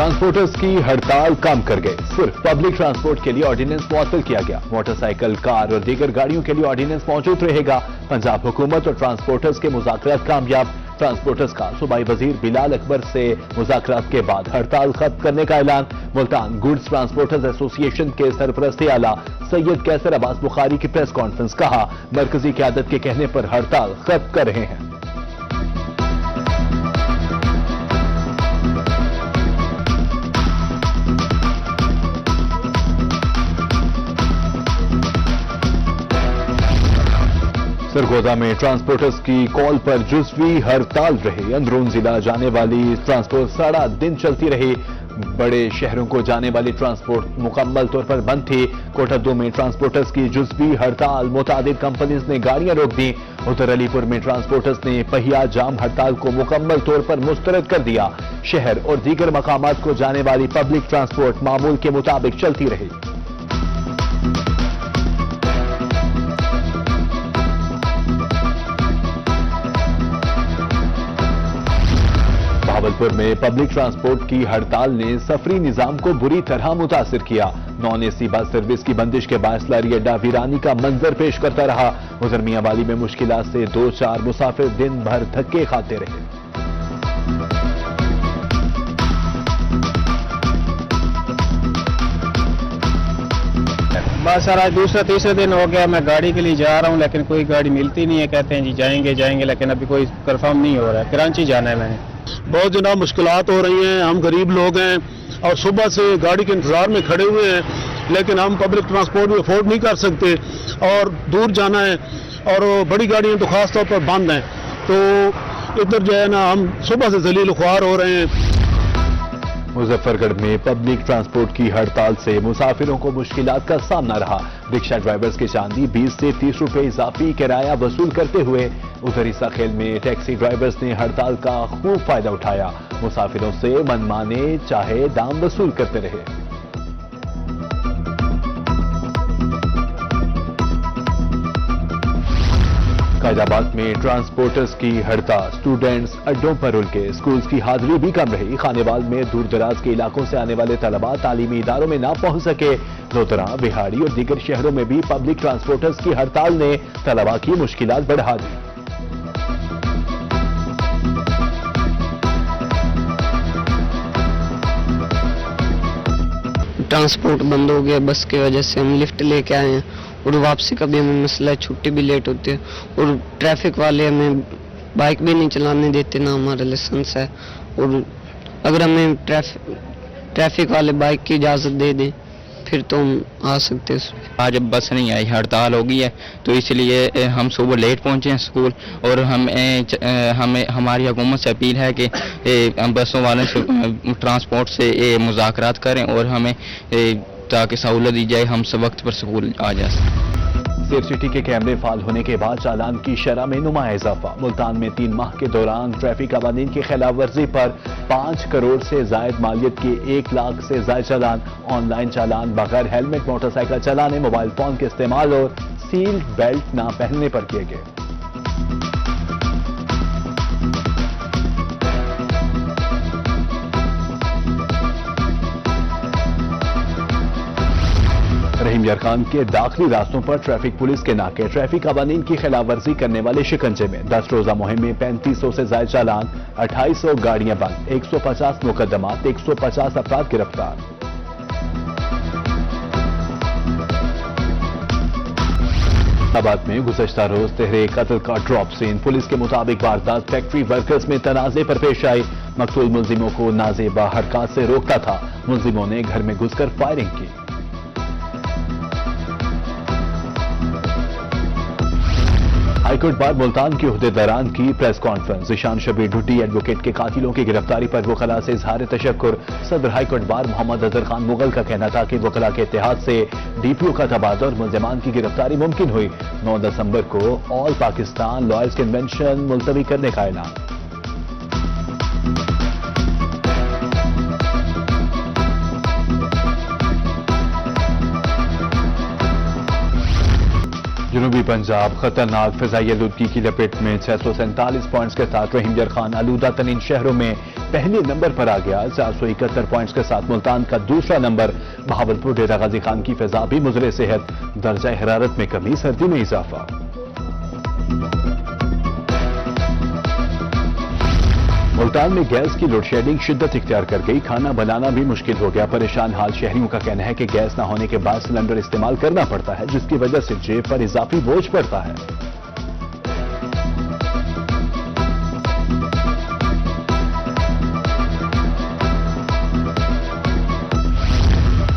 Transporters की हड़ताल कम कर गए। सिर्फ पब्लिक ट्रांसपोर्ट के लिए ऑर्डिनेंस मुअत्तल किया गया। मोटरसाइकिल, कार और दीगर गाड़ियों के लिए ऑर्डिनेंस मौजूद रहेगा। पंजाब हुकूमत और ट्रांसपोर्टर्स के मुज़ाकरात कामयाब। ट्रांसपोर्टर्स का सूबाई वजीर बिलाल अकबर से मुज़ाकरात के बाद हड़ताल खत्म करने का ऐलान। मुल्तान गुड्स ट्रांसपोर्टर्स एसोसिएशन के सरपरस्ती आला सैयद कैसर अब्बास बुखारी की प्रेस कॉन्फ्रेंस। कहा, मरकजी क़यादत के कहने पर हड़ताल खत्म कर रहे हैं। सरगोदा में ट्रांसपोर्टर्स की कॉल पर जुज़वी हड़ताल रही। अंदरून जिला जाने वाली ट्रांसपोर्ट सारा दिन चलती रही। बड़े शहरों को जाने वाली ट्रांसपोर्ट मुकम्मल तौर पर बंद थी। कोटद्दू में ट्रांसपोर्टर्स की जुज़वी हड़ताल, मुतादिद कंपनीज ने गाड़ियां रोक दी। उधर अलीपुर में ट्रांसपोर्टर्स ने पहिया जाम हड़ताल को मुकम्मल तौर पर मुस्तरद कर दिया। शहर और दीगर मकामात को जाने वाली पब्लिक ट्रांसपोर्ट मामूल के मुताबिक चलती रही। भावलपुर में पब्लिक ट्रांसपोर्ट की हड़ताल ने सफरी निजाम को बुरी तरह मुतासिर किया। नॉन एसी बस सर्विस की बंदिश के बायस लारी अड्डा वीरानी का मंजर पेश करता रहा। उधर मियांवाली में मुश्किलात से 2-4 मुसाफिर दिन भर धक्के खाते रहे। बस सर आज दूसरा तीसरा दिन हो गया, मैं गाड़ी के लिए जा रहा हूँ लेकिन कोई गाड़ी मिलती नहीं है। कहते हैं जी जाएंगे जाएंगे, लेकिन अभी कोई कंफर्म नहीं हो रहा है। कराची जाना है मैंने। बहुत जनाब मुश्किलात हो रही हैं। हम गरीब लोग हैं और सुबह से गाड़ी के इंतजार में खड़े हुए हैं, लेकिन हम पब्लिक ट्रांसपोर्ट भी अफोर्ड नहीं कर सकते और दूर जाना है और बड़ी गाड़ियां तो खास तौर पर बंद हैं। तो इधर जो है ना, हम सुबह से जलील ख्वार हो रहे हैं। मुजफ्फरगढ़ में पब्लिक ट्रांसपोर्ट की हड़ताल से मुसाफिरों को मुश्किलात का सामना रहा। रिक्शा ड्राइवर्स की चांदी 20 से 30 रुपए इजाफी किराया वसूल करते हुए। उधर ईसा खेल में टैक्सी ड्राइवर्स ने हड़ताल का खूब फायदा उठाया। मुसाफिरों से मनमाने चाहे दाम वसूल करते रहे। फैजाबाद में ट्रांसपोर्टर्स की हड़ताल, स्टूडेंट्स अड्डों पर उलके। स्कूल्स की हाजिरी भी कम रही। खानेवाल में दूर दराज के इलाकों से आने वाले तलबा तालीमी इदारों में ना पहुंच सके। लोधरा, बिहाड़ी और दीगर शहरों में भी पब्लिक ट्रांसपोर्टर्स की हड़ताल ने तलबा की मुश्किलात बढ़ा दी। ट्रांसपोर्ट बंद हो गया, बस की वजह से हम लिफ्ट लेके आए हैं और वापसी का भी हमें मसला है, छुट्टी भी लेट होती है और ट्रैफिक वाले हमें बाइक भी नहीं चलाने देते, ना हमारा लाइसेंस है। और अगर हमें ट्रैफिक वाले बाइक की इजाज़त दे दें फिर तो हम आ सकते हैं। आज अब बस नहीं आई, हड़ताल हो गई है, तो इसलिए हम सुबह लेट पहुंचे हैं स्कूल। और हमें हमारी हुकूमत से अपील है कि बसों वालों से ट्रांसपोर्ट से मुज़ाकरात करें और हमें ताकि सहूलत दी जाए, हम सब वक्त पर स्कूल आ जाए। सेफ सिटी के कैमरे फाल होने के बाद चालान की शरह में नुमाया इजाफा। मुल्तान में 3 माह के दौरान ट्रैफिक कवानीन की खिलाफ वर्जी पर 5 करोड़ से जायद मालियत के 1 लाख से जायद चालान। ऑनलाइन चालान बगैर हेलमेट मोटरसाइकिल चलाने, मोबाइल फोन के इस्तेमाल और सील बेल्ट ना पहनने पर किए गए। रहीम यार खान के दाखिली रास्तों पर ट्रैफिक पुलिस के नाके। ट्रैफिक कवानीन की खिलाफ वर्जी करने वाले शिकंजे में। 10 रोजा मुहिम में 3500 से ज्यादा चालान, 2800 गाड़ियां बंद, 150 मुकदमात, 150 अफराद गिरफ्तार। इस्लामाबाद में गुज़श्ता रोज तहरे कत्ल का ड्रॉप सीन। पुलिस के मुताबिक वारदात फैक्ट्री वर्कर्स में तनाजे पर पेश आई। मकतूल मुलजिमों को नाजेबा हरकत से रोकता था। मुलजिमों ने घर में घुसकर फायरिंग की। हाईकोर्ट बार मुल्तान के उहदेदारान की press conference. Ishan Shabbir Dhuddi advocate के कातिलों की गिरफ्तारी पर वकला से इजहार तशक्कुर। सदर हाईकोर्ट बार मोहम्मद अजहर खान मुगल का कहना था कि वकला के इत्तेहाद से डीपीओ का तबादला और मुलजमान की गिरफ्तारी मुमकिन हुई। 9 दिसंबर को ऑल पाकिस्तान लॉयर्स कन्वेंशन मुलतवी करने का ऐलान। जनूबी पंजाब खतरनाक फिजाई आलूदगी की लपेट में 647 पॉइंट्स के साथ रहीम यार खान आलूदा तरीन शहरों में पहले नंबर पर आ गया। 471 पॉइंट्स के साथ मुल्तान का दूसरा नंबर। बहावलपुर डेरा गाजी खान की फिजा भी मुजरे सेहत, दर्जा हरारत में कमी, सर्दी में इजाफा। मुल्तान में गैस की लोड शेडिंग शिद्दत इख्तियार कर गई। खाना बनाना भी मुश्किल हो गया। परेशान हाल शहरियों का कहना है कि गैस न होने के बाद सिलेंडर इस्तेमाल करना पड़ता है, जिसकी वजह से जेब पर इजाफी बोझ पड़ता है।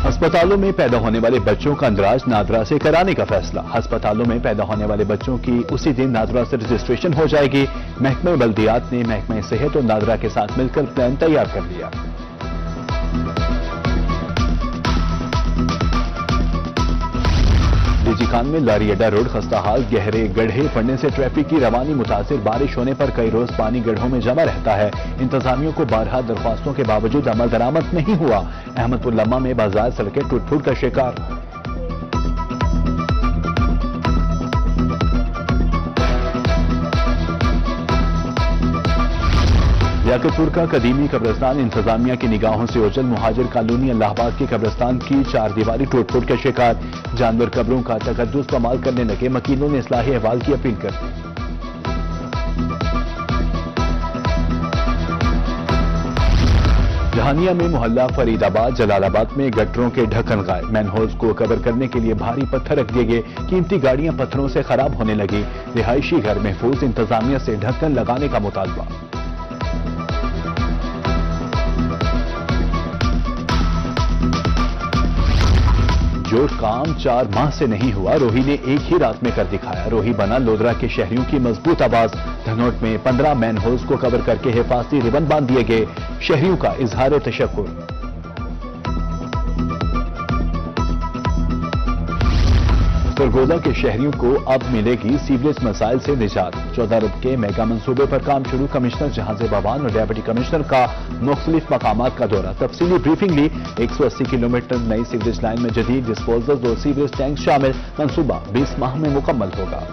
अस्पतालों में पैदा होने वाले बच्चों का अंदराज नादरा से कराने का फैसला। अस्पतालों में पैदा होने वाले बच्चों की उसी दिन नादरा से रजिस्ट्रेशन हो जाएगी। महकमे बल्दियात ने महकमे सेहत और नादरा के साथ मिलकर प्लान तैयार कर लिया। डीजी खान में लारी अड्डा रोड खस्ता हाल, गहरे गड्ढे पड़ने से ट्रैफिक की रवानी मुतासिर। बारिश होने पर कई रोज पानी गड्ढों में जमा रहता है। इंतजामियों को बारहा दरख्वास्तों के बावजूद अमल दरामद नहीं हुआ। अहमदपुर लम्मा में बाजार सड़कें टूट फूट का शिकार। याकतपुर का कदीमी कब्रिस्तान इंतजामिया की निगाहों से ओझल। मुहाजिर कॉलोनी अल्लाहबाद के कब्रिस्तान की चार दीवारी टूट फूट के शिकार। जानवर कब्रों का तकद्दुस पमाल करने लगे। वकीलों ने इस्लाही अहवाल की अपील कर दी। जहानिया में मोहल्ला फरीदाबाद जलालाबाद में गटरों के ढक्कन गायब। मैनहोल्स को कवर करने के लिए भारी पत्थर रख दिए गए। कीमती गाड़ियां पत्थरों से खराब होने लगी। रिहायशी घर महफूज, इंतजामिया से ढक्कन लगाने का मुतालबा। जो काम 4 माह से नहीं हुआ, रोही ने एक ही रात में कर दिखाया। रोही बना लोधरा के शहरियों की मजबूत आवाज। धनोट में 15 मैनहोल्स को कवर करके हिफाजती रिबन बांध दिए गए। शहरियों का इजहार तशक्कुर। सरगोदा के शहरियों को अब मिलेगी सीवरेज मसाइल से निजात। 14 अरब के मेगा मंसूबे पर काम शुरू। कमिश्नर जहांजे बावान और डेप्यूटी कमिश्नर का मुख्तलिफ मकामात का दौरा। तफसीली ब्रीफिंग ली। 180 किलोमीटर नई सीवरेज लाइन में जदीद डिस्पोजल और सीवरेज टैंक शामिल। मंसूबा 20 माह में मुकम्मल होगा।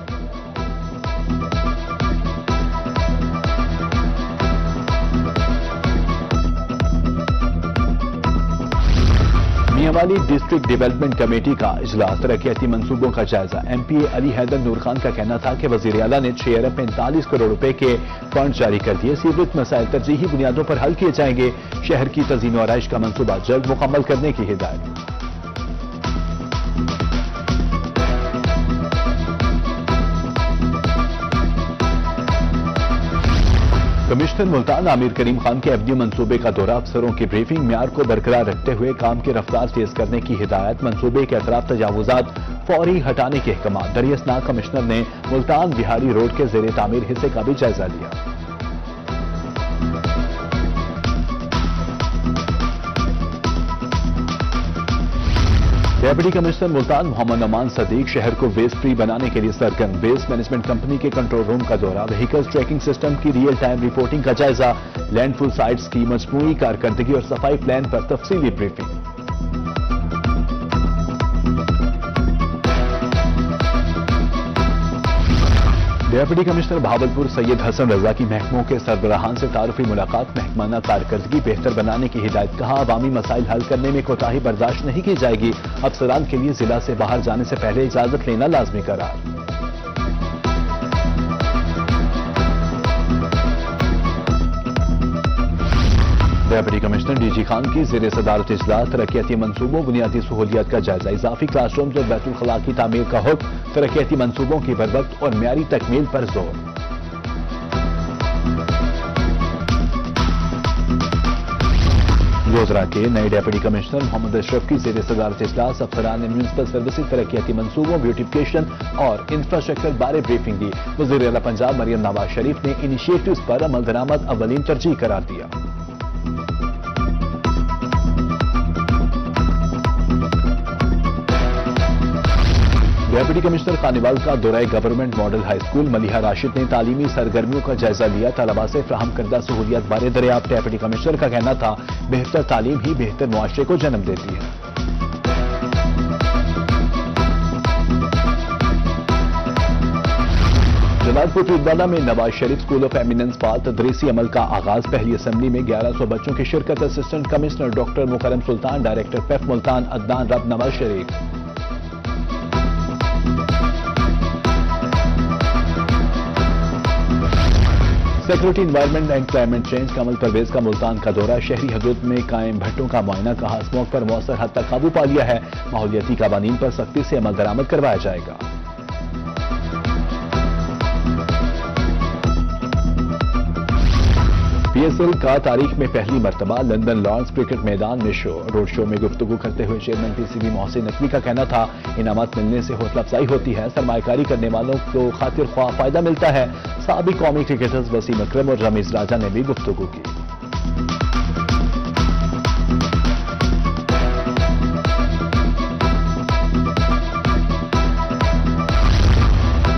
मियांवाली डिस्ट्रिक्ट डेवलपमेंट कमेटी का इजलास। तरक्याती मंसूबों का जायजा। एमपीए अली हैदर नूर खान का कहना था कि वजीर आला ने 6 अरब 45 करोड़ रुपए के फंड जारी कर दिए। सीवरेज मसाइल तरजीही बुनियादों पर हल किए जाएंगे। शहर की तज़ीन और आराइश का मंसूबा जल्द मुकम्मल करने की हिदायत। कमिश्नर मुल्तान आमिर करीम खान के एफडी मंसूबे का दौरा। अफसरों की ब्रीफिंग। म्यार को बरकरार रखते हुए काम की रफ्तार तेज करने की हिदायत। मंसूबे के अतराफ तजावुजात फौरी हटाने के अहकाम। दरियासनाग कमिश्नर ने मुल्तान बिहारी रोड के जेर तामीर हिस्से का भी जायजा लिया। डेप्यूटी कमिश्नर मुल्तान मोहम्मद अमान सदीक शहर को वेस्ट फ्री बनाने के लिए सरगर्म। वेस्ट मैनेजमेंट कंपनी के कंट्रोल रूम का दौरा। व्हीकल्स ट्रैकिंग सिस्टम की रियल टाइम रिपोर्टिंग का जायजा। लैंडफुल साइट्स की मजमूई कारकर्दगी और सफाई प्लान पर तफसीली briefing. Deputy commissioner Bahawalpur Syed Hasan Raza की महकमों के सरबराहान से तारुफी मुलाकात। महकमाना कारकर्दगी बेहतर बनाने की हिदायत। कहा अवामी मसाइल हल करने में कोताही बर्दाश्त नहीं की जाएगी। अफसरान के लिए जिला से बाहर जाने से पहले इजाजत लेना लाजमी करार। डेप्यूटी कमिश्नर डीजी खान की जेर सदारत इजलास। तरक्याती मंसूबों बुनियादी सहूलियात का जायजा। इजाफी क्लासरूम और बैतुल खला की तामीर का हुक्म। तरक्याती मंसूबों की बरवक्त और म्यारी तकमील पर जोर। गोधरा के नए डेप्यूटी कमिश्नर मोहम्मद अशरफ की जेर सदारत इजलास। अफसरान ने म्यूनिसिपल सर्विसेज तरक्याती मंसूबों, ब्यूटिफिकेशन और इंफ्रास्ट्रक्चर बारे ब्रीफिंग दी। वज़ीर आला पंजाब मरियम नवाज शरीफ ने इनिशिएटिव्स पर अमल दरामद अव्वलीन तरजीह करार दिया। डेप्यूटी कमिश्नर खानीवाल का दौरा government model high school. Maliha Rashid ने तालीमी सरगर्मियों का जायजा लिया। तलबा से फ्राहम करदा सहूलियात बारे दरियाफ्त। डेप्यूटी कमिश्नर का कहना था बेहतर तालीम ही बेहतर मुआशरे को जन्म देती है। जलालपुर पुटवाला में Nawaz Sharif school of eminence फाल तदरीसी अमल का आगाज। पहली असेंबली में 1100 बच्चों की शिरकत। Assistant commissioner doctor Mukarram Sultan, director PEF Multan Adnan Rab, Nawaz Sharif. Secretary environment and climate change Kamal Pervez का मुल्तान का दौरा। शहरी हदूद में कायम भट्टों का मुआयना। कहा स्मोक पर मौसर हद तक काबू पा लिया है। माहौलियाती कवानीन पर सख्ती से अमल दरामद करवाया जाएगा। PSL का तारीख में पहली मरतबा लंदन लॉर्ड्स क्रिकेट मैदान में शो। रोड शो में गुफ्तगू करते हुए चेयरमैन PCB मोहसिन नकवी का कहना था, इनामात मिलने से हौसला अफजाई होती है, सरमायाकारी करने वालों को खातिर ख्वाह फायदा मिलता है। साबिक कौमी क्रिकेटर्स वसीम अकरम और रमीज राजा ने भी गुफ्तगू की।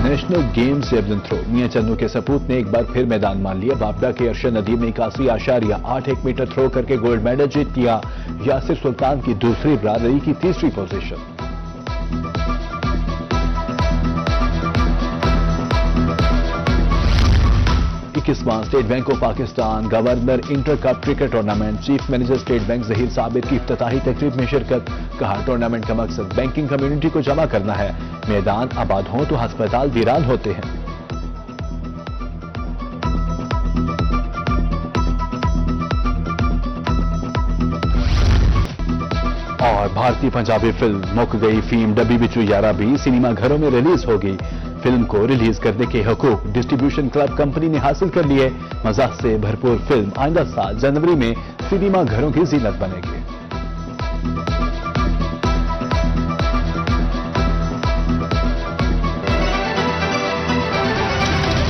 नेशनल गेम्स जेवलिन थ्रो मियां चन्नू के सपूत ने एक बार फिर मैदान मान लिया। बाबरा के अरशद नदीम ने 81.81 मीटर थ्रो करके गोल्ड मेडल जीत लिया। यासिर सुल्तान की दूसरी, बरादरी की तीसरी position. State bank of Pakistan governor inter cup cricket tournament. Chief manager state bank Zaheer Sabir की इफ्तिताही तकरीब में शिरकत। कहा टूर्नामेंट का मकसद बैंकिंग कम्युनिटी को जमा करना है। मैदान आबाद हों तो अस्पताल वीरान होते हैं। और भारतीय पंजाबी फिल्म मुक गई फीम डब्बी बिचू यारा भी सिनेमा घरों में रिलीज होगी। फिल्म को रिलीज करने के हकूक डिस्ट्रीब्यूशन क्लब कंपनी ने हासिल कर लिए। मजाक से भरपूर फिल्म आइंदा साल जनवरी में सिनेमा घरों की जीनत बनेगी।